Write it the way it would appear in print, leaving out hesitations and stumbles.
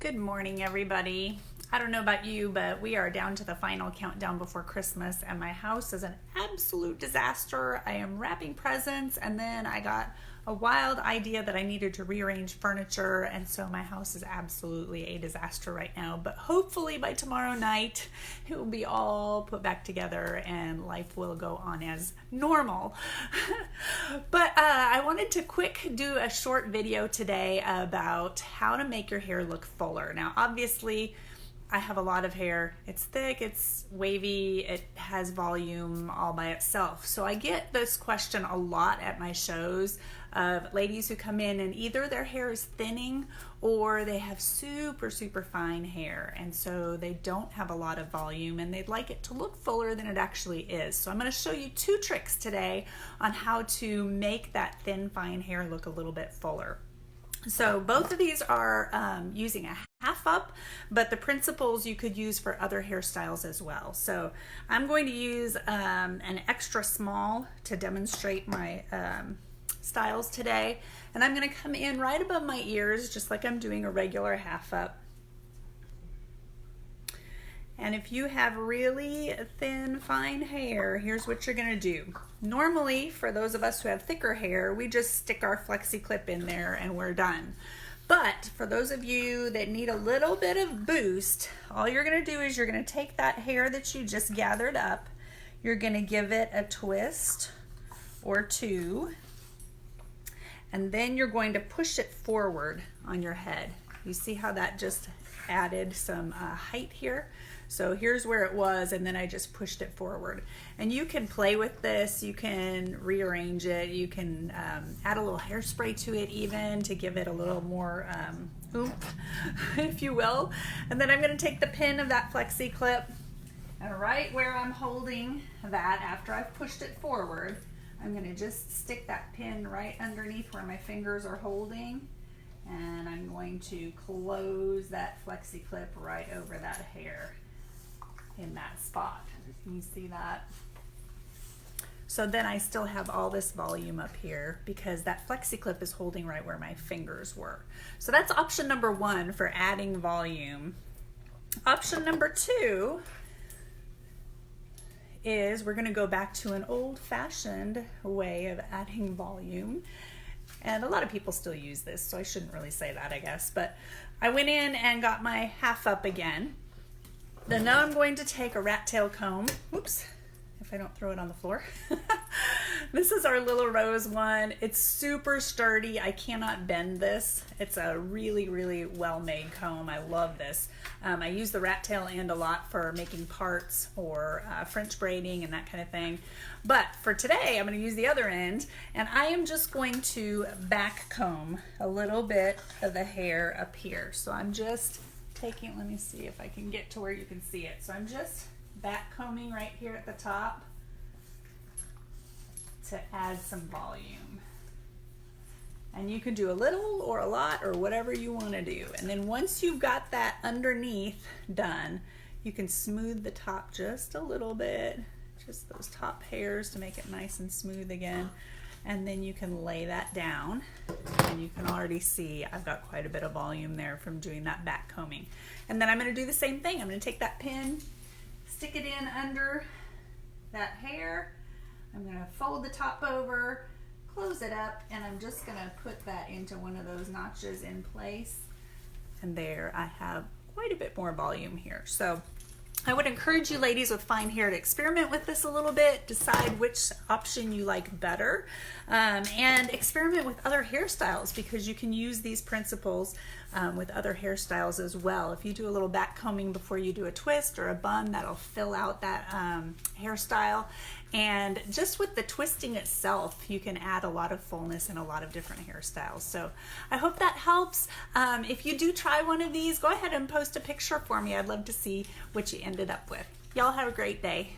Good morning, everybody. I don't know about you, but we are down to the final countdown before Christmas, and my house is an absolute disaster. I am wrapping presents, and then I got a wild idea that I needed to rearrange furniture, and so my house is absolutely a disaster right now. But hopefully by tomorrow night, it will be all put back together and life will go on as normal. But I wanted to do a short video today about how to make your hair look fuller. Now, obviously, I have a lot of hair. It's thick, it's wavy, it has volume all by itself. So I get this question a lot at my shows of ladies who come in and either their hair is thinning or they have super fine hair, and so they don't have a lot of volume and they'd like it to look fuller than it actually is. So I'm going to show you two tricks today on how to make that thin fine hair look a little bit fuller. So both of these are using a half up, but the principles you could use for other hairstyles as well. So I'm going to use an extra small to demonstrate my styles today. And I'm going to come in right above my ears, just like I'm doing a regular half up. And if you have really thin, fine hair, here's what you're going to do. Normally, for those of us who have thicker hair, we just stick our flexi clip in there and we're done. But for those of you that need a little bit of boost, all you're going to do is you're going to take that hair that you just gathered up, you're going to give it a twist or two, and then you're going to push it forward on your head. You see how that just added some height here? So here's where it was, and then I just pushed it forward. And you can play with this, you can rearrange it, you can add a little hairspray to it even to give it a little more oomph, if you will. And then I'm going to take the pin of that flexi clip, and right where I'm holding that after I've pushed it forward, I'm going to just stick that pin right underneath where my fingers are holding, and I'm going to close that flexi clip right over that hair in that spot. Can you see that? So then I still have all this volume up here because that flexi clip is holding right where my fingers were. So that's option number one for adding volume. Option number two is we're going to go back to an old-fashioned way of adding volume. And a lot of people still use this, so I shouldn't really say that, I guess. But I went in and got my half up again. Then now I'm going to take a rat tail comb. Oops, if I don't throw it on the floor. This is our Little Rose one. It's super sturdy. I cannot bend this. It's a really well-made comb. I love this. I use the rat tail end a lot for making parts or French braiding and that kind of thing. But for today, I'm going to use the other end, and I am just going to back comb a little bit of the hair up here. So I'm just taking, let me see if I can get to where you can see it. So I'm just back combing right here at the top to add some volume. And you can do a little or a lot or whatever you want to do. And then once you've got that underneath done, you can smooth the top just a little bit, just those top hairs to make it nice and smooth again. And then you can lay that down, and you can already see I've got quite a bit of volume there from doing that back combing. And then I'm going to do the same thing. I'm going to take that pin, stick it in under that hair. I'm going to fold the top over, close it up, and I'm just going to put that into one of those notches in place. And there I have quite a bit more volume here. So I would encourage you ladies with fine hair to experiment with this a little bit, decide which option you like better, and experiment with other hairstyles, because you can use these principles with other hairstyles as well. If you do a little back combing before you do a twist or a bun, that'll fill out that hairstyle. And just with the twisting itself, you can add a lot of fullness in a lot of different hairstyles. So I hope that helps. If you do try one of these, go ahead and post a picture for me. I'd love to see what you ended up with. Y'all have a great day.